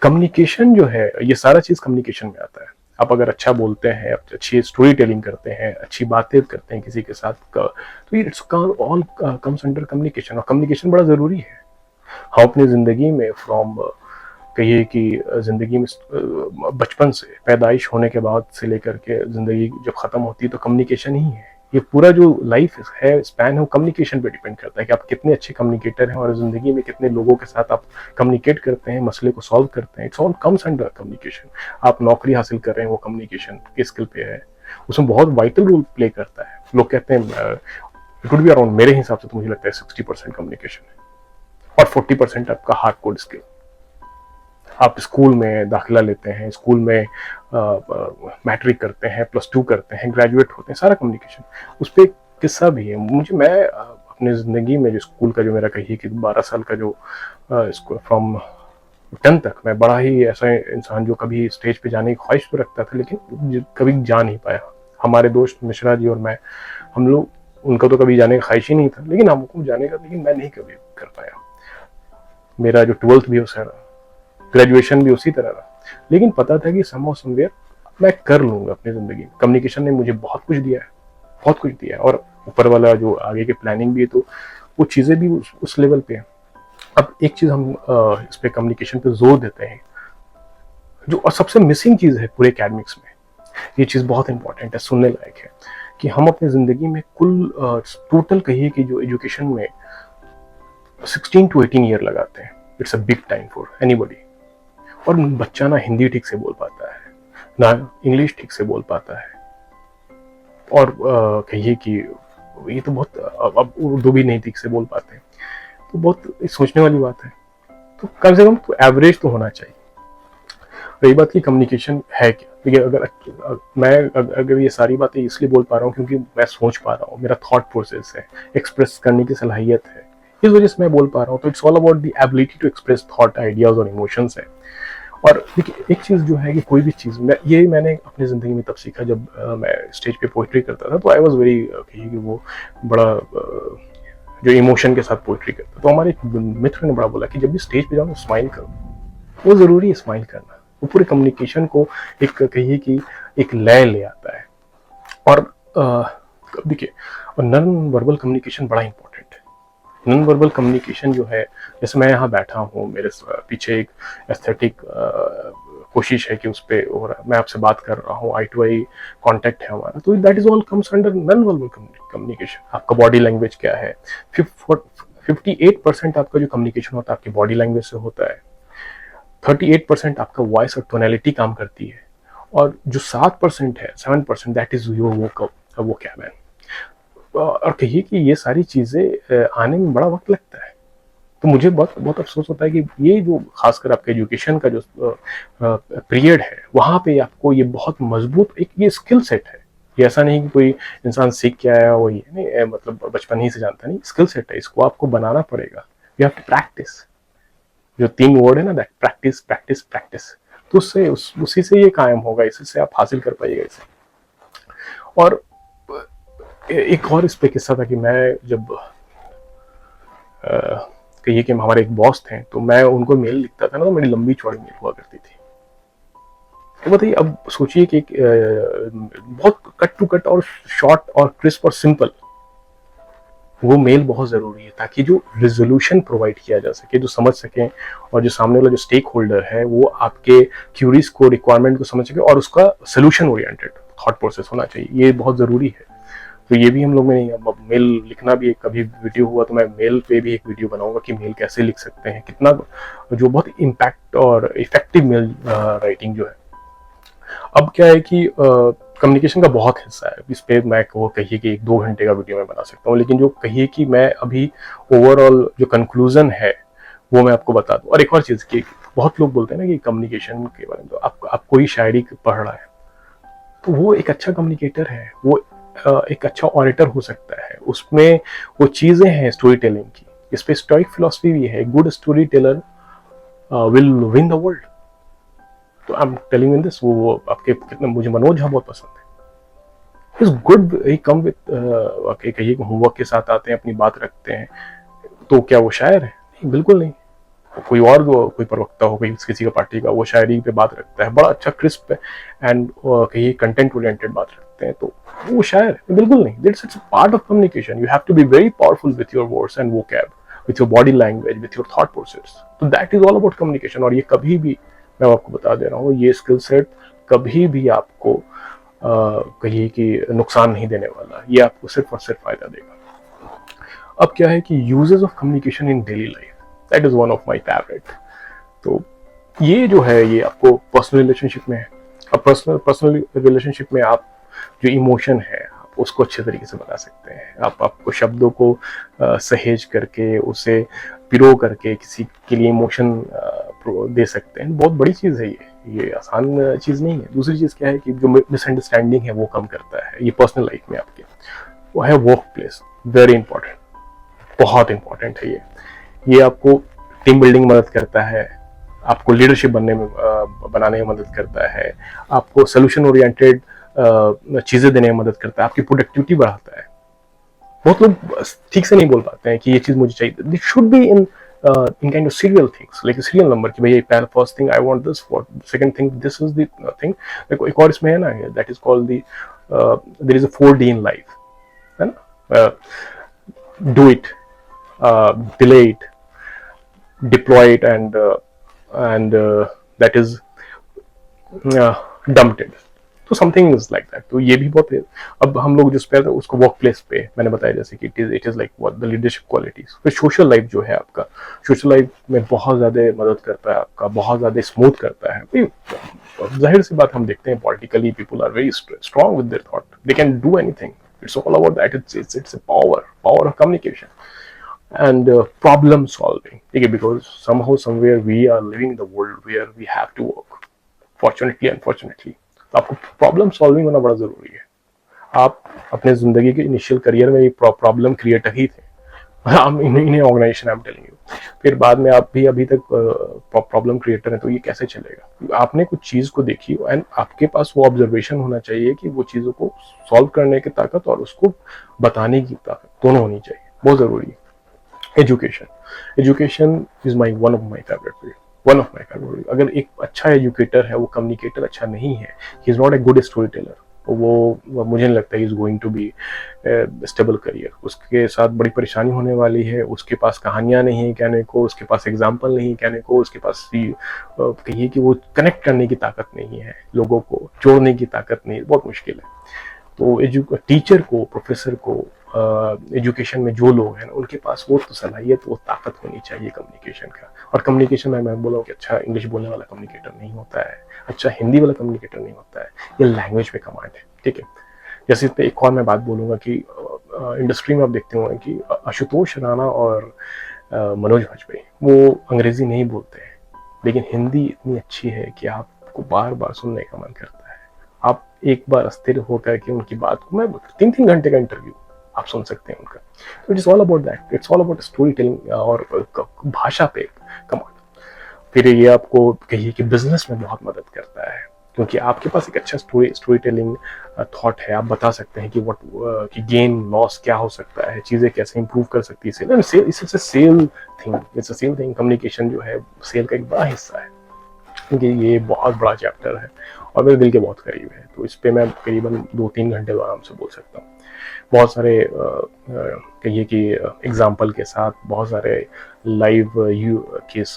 Communication जो है, ये सारा चीज कम्युनिकेशन में आता है। आप अगर अच्छा बोलते हैं, आप अच्छी स्टोरी टेलिंग करते हैं, अच्छी बातें करते हैं किसी के साथ तो ये it's all comes under communication, और कम्युनिकेशन बड़ा जरूरी है। हम अपनी जिंदगी में फ्रॉम कहिए कि जिंदगी में बचपन से, पैदाइश होने के बाद से लेकर के जिंदगी जब खत्म होती है तो कम्युनिकेशन ही है। ये पूरा जो लाइफ है, स्पैन है, वो कम्युनिकेशन पे डिपेंड करता है कि आप कितने अच्छे कम्युनिकेटर हैं और जिंदगी में कितने लोगों के साथ आप कम्युनिकेट करते हैं, मसले को सॉल्व करते हैं। It's all comes under communication. आप नौकरी हासिल कर रहे हैं, वो कम्युनिकेशन के स्किल पे है, उसमें बहुत वाइटल रोल प्ले करता है। लोग कहते हैं इट वुड बी अराउंड, मेरे हिसाब से तो मुझे लगता है 60% कम्युनिकेशन है और 40% आपका हार्ड कोड स्किल। आप स्कूल में दाखिला लेते हैं, स्कूल में मैट्रिक करते हैं, +2 करते हैं, ग्रेजुएट होते हैं, सारा कम्युनिकेशन। उस पर एक किस्सा भी है मुझे। मैं अपने ज़िंदगी में जो स्कूल का जो मेरा कहिए कि 12 साल का जो फ्रॉम 10 तक, मैं बड़ा ही ऐसा इंसान जो कभी स्टेज पे जाने की ख्वाहिश तो रखता था लेकिन कभी जा नहीं पाया। हमारे दोस्त मिश्रा जी और मैं, हम लोग, उनका तो कभी जाने का ख्वाहिश ही नहीं था लेकिन हमको जाने का, लेकिन मैं नहीं कभी कर पाया। मेरा जो 12th भी उस ग्रेजुएशन भी उसी तरह रहा, लेकिन पता था कि समहाउ समवेयर मैं कर लूंगा अपनी जिंदगी में। कम्युनिकेशन ने मुझे बहुत कुछ दिया है, बहुत कुछ दिया है, और ऊपर वाला जो आगे के प्लानिंग भी है, तो वो चीजें भी उस लेवल पे है। अब एक चीज हम इस पे कम्युनिकेशन पे जोर देते हैं, जो सबसे मिसिंग चीज है पूरे एकेडमिक्स में, ये चीज बहुत इंपॉर्टेंट है, सुनने लायक है, कि हम अपनी जिंदगी में कुल टोटल कहिए कि जो एजुकेशन में 16 to 18 ईयर लगाते हैं। It's a big time for anybody. और बच्चा ना हिंदी ठीक से बोल पाता है, ना इंग्लिश ठीक से बोल पाता है, और कहिए कि ये तो बहुत, अब उर्दू भी नहीं ठीक से बोल पाते हैं, तो बहुत सोचने वाली बात है। तो कम से कम तो एवरेज तो होना चाहिए। रही बात की कम्युनिकेशन है क्या, देखिए अगर ये सारी बातें इसलिए बोल पा रहा हूँ क्योंकि मैं सोच पा रहा हूँ, मेरा थॉट प्रोसेस है, एक्सप्रेस करने की सलाहियत है, इस वजह से मैं बोल पा रहा हूँ। तो it's all about the ability to express thought, ideas और इमोशंस है। और देखिए एक चीज जो है कि कोई भी चीज मैंने अपनी जिंदगी में तब सीखा जब मैं स्टेज पे पोइट्री करता था। तो आई वॉज वेरी कहिए कि वो बड़ा जो इमोशन के साथ पोइट्री करता। तो हमारे एक मित्र ने बड़ा बोला कि जब भी स्टेज पे जाओ तो स्माइल करो। वो जरूरी है स्माइल करना, वो पूरे कम्युनिकेशन को एक कहिए कि एक लय ले आता है। और देखिए, और नॉन वर्बल कम्युनिकेशन बड़ा इंपॉर्टेंट है। नॉन वर्बल कम्युनिकेशन जो है, जैसे मैं यहाँ बैठा हूँ, मेरे पीछे एक एस्थेटिक कोशिश है कि उस पर, और मैं आपसे बात कर रहा हूँ, आई टू आई कॉन्टेक्ट है हमारा, तो that is all comes under non verbal communication. आपका बॉडी लैंग्वेज क्या है, 58% आपका जो कम्युनिकेशन होता है आपकी बॉडी लैंग्वेज से होता है, 38% आपका वॉइस और टोनैलिटी काम करती है, और जो 7% है, 7% दैट इज योर वोकैब। और कहिए कि ये सारी चीजें आने में बड़ा वक्त लगता है। तो मुझे बहुत बहुत अफसोस होता है कि ये जो खासकर आपके एजुकेशन का जो पीरियड है, वहां पे आपको ये बहुत मजबूत एक ये स्किल सेट है। ये ऐसा नहीं कि कोई इंसान सीख के आया वही नहीं, मतलब बचपन ही से जानता नहीं, स्किल सेट है, इसको आपको बनाना पड़ेगा। You have to practice. जो 3 वर्ड है ना, दैट प्रैक्टिस प्रैक्टिस प्रैक्टिस, तो उससे उसी से ये कायम होगा, इसी से आप हासिल कर पाइएगा इसे। और एक और इस पे किस्सा था कि मैं जब कहिए कि हमारे एक बॉस थे, तो मैं उनको मेल लिखता था ना, तो मेरी लंबी चौड़ी मेल हुआ करती थी। तो बताइए, अब सोचिए कि बहुत कट टू कट और शॉर्ट और क्रिस्प और सिंपल वो मेल बहुत जरूरी है, ताकि जो रिजोल्यूशन प्रोवाइड किया जा सके, जो समझ सकें, और जो सामने वाला जो स्टेक होल्डर है वो आपके क्यूरीज को, रिक्वायरमेंट को समझ सके, और उसका सोल्यूशन ओरिएंटेड थॉट प्रोसेस होना चाहिए। ये बहुत जरूरी है। तो ये भी हम लोग में, मेल लिखना भी, एक कभी वीडियो हुआ तो मैं मेल पे भी एक वीडियो बनाऊंगा कि मेल कैसे लिख सकते हैं, कितना जो बहुत इम्पैक्ट और इफेक्टिव मेल राइटिंग जो है। अब क्या है कि कम्युनिकेशन का बहुत हिस्सा है, इस पे मैं वो कहिए कि 1-2 घंटे का वीडियो मैं बना सकता हूँ, लेकिन जो कहिए कि मैं अभी ओवरऑल जो कंक्लूजन है वो मैं आपको बता दूं। और एक और चीज की, बहुत लोग बोलते हैं ना कि कम्युनिकेशन के बारे में, तो आप कोई शायरी पढ़ रहा है तो वो एक अच्छा कम्युनिकेटर है, वो एक अच्छा ऑडिटर हो सकता है, उसमें वो चीजें हैं स्टोरी टेलिंग की। इस पे स्टोइक फिलॉसफी भी है, good story teller will win the world. तो I am telling in this, वो आपके कितने, मुझे मनोज झा बहुत पसंद है। Is good, he come with कहिए होमवर्क के साथ आते हैं, अपनी बात रखते हैं, तो क्या वो शायर है? नहीं, बिल्कुल नहीं। कोई और कोई प्रवक्ता हो, कोई किसी का पार्टी का, वो शायरी पे बात रखता है, बड़ा अच्छा क्रिस्प एंड कहिए कंटेंट ओरिएंटेड बात रखते हैं, तो वो शायर है? बिल्कुल नहीं। That's it's part of communication. You have to be very powerful with your words and vocab, with your body language, with your thought process. तो that is all about communication. और ये कभी भी, मैं आपको बता दे रहा हूँ, ये स्किल सेट कभी भी आपको कहिए कि नुकसान नहीं देने वाला, ये आपको सिर्फ और सिर्फ फायदा देगा। अब क्या है कि uses of communication in daily life, that is one of my favourite. तो ये जो है, ये आपको पर्सनल रिलेशनशिप में है। अब पर्सनल रिलेशनशिप में आप जो इमोशन है, आप उसको अच्छे तरीके से बता सकते हैं। आप आपको शब्दों को सहेज करके, उसे पिरो करके किसी के लिए इमोशन दे सकते हैं। बहुत बड़ी चीज़ है ये आसान चीज़ नहीं है। दूसरी चीज़ क्या है कि जो मिसअंडरस्टैंडिंग है वो कम करता है ये पर्सनल लाइफ में आपके। वो है वर्क प्लेस, वेरी इंपॉर्टेंट, बहुत इंपॉर्टेंट है ये आपको टीम बिल्डिंग मदद करता है, आपको लीडरशिप बनाने में मदद करता है, आपको सोल्यूशन ओरिएंटेड चीजें देने में मदद करता है, आपकी प्रोडक्टिविटी बढ़ाता है। बहुत लोग ठीक से नहीं बोल पाते हैं कि ये चीज मुझे चाहिए। This should be in kind of serial things, like serial number कि भैया पहला first thing I want this, for second thing this is the thing. देखो एक और इसमें है ना, that is called the there is a 4D in life, है ना? Do it, delay it, deploy it, and that is dumped it. तो something is like that. तो ये भी बहुत है। अब हम लोग जिस पे उसको वर्क प्लेस पे मैंने बताया, जैसे कि it is like what the leadership qualities. फिर सोशल लाइफ जो है आपका, सोशल लाइफ में बहुत ज्यादा मदद करता है आपका, बहुत ज्यादा स्मूथ करता है। जाहिर सी बात हम देखते हैं politically people are very strong with their thought, they can do anything. It's all about that, it's a power of communication and problem solving. Okay, because somehow somewhere we are living in the world where we have to work, fortunately unfortunately. तो आपको problem solving होना बड़ा जरूरी है। आप अपने जिंदगी के इनिशियल करियर में प्रॉब्लम क्रिएटर ही थे। हम इन्हें organisation I am telling you, फिर बाद में आप भी अभी तक प्रॉब्लम क्रिएटर हैं, तो ये कैसे चलेगा? आपने कुछ चीज को देखी एंड आपके पास वो ऑब्जर्वेशन होना चाहिए कि वो चीजों को सॉल्व करने की ताकत और उसको बताने की ताकत दोनों होनी चाहिए, बहुत जरूरी है। Education is my one of my favourite field, one of my favourite. अगर एक अच्छा एजुकेटर है, वो कम्युनिकेटर अच्छा नहीं है, he is not a good story teller, वो मुझे नहीं लगता is going to be stable career. उसके साथ बड़ी परेशानी होने वाली है। उसके पास कहानियां नहीं है कहने को, उसके पास एग्जाम्पल नहीं है कहने को, उसके पास कहिए कि वो कनेक्ट करने की ताकत नहीं है, लोगों को जोड़ने की ताकत नहीं है, बहुत मुश्किल है। तो टीचर को, प्रोफेसर को, एजुकेशन में जो लोग हैं ना, उनके पास वो तो सलाहियत, वो ताकत होनी चाहिए कम्युनिकेशन का। और कम्युनिकेशन में मैं बोला कि अच्छा इंग्लिश बोलने वाला कम्युनिकेटर नहीं होता है, अच्छा हिंदी वाला कम्युनिकेटर नहीं होता है, ये लैंग्वेज पे कमांड है, ठीक है। जैसे इस पे एक और मैं बात बोलूंगा कि इंडस्ट्री में आप देखते होंगे कि आशुतोष राणा और मनोज वाजपेयी वो अंग्रेजी नहीं बोलते हैं, लेकिन हिंदी इतनी अच्छी है कि आपको बार बार सुनने का मन करता है। आप एक बार अस्थिर होकर के उनकी बात को, मैं 3-3 घंटे का इंटरव्यू आप सुन सकते हैं उनका। तो it is all about that, it's all about story telling और भाषा पे कमांड। फिर ये आपको कहिए कि बिजनेस में बहुत मदद करता है, क्योंकि आपके पास एक अच्छा स्टोरी टेलिंग थॉट है। आप बता सकते हैं कि व्हाट कि गेन लॉस क्या हो सकता है, चीजें कैसे इंप्रूव कर सकती है sale. It's a sale thing, it's a sale thing. Communication जो है सेल का एक बड़ा हिस्सा है, क्योंकि ये बहुत बड़ा चैप्टर है और मेरे दिल के बहुत करीब है। तो इस पे मैं करीबन 2-3 घंटे आराम से बोल सकता हूँ, बहुत सारे कहिए कि एग्जाम्पल के साथ, बहुत सारे लाइव केस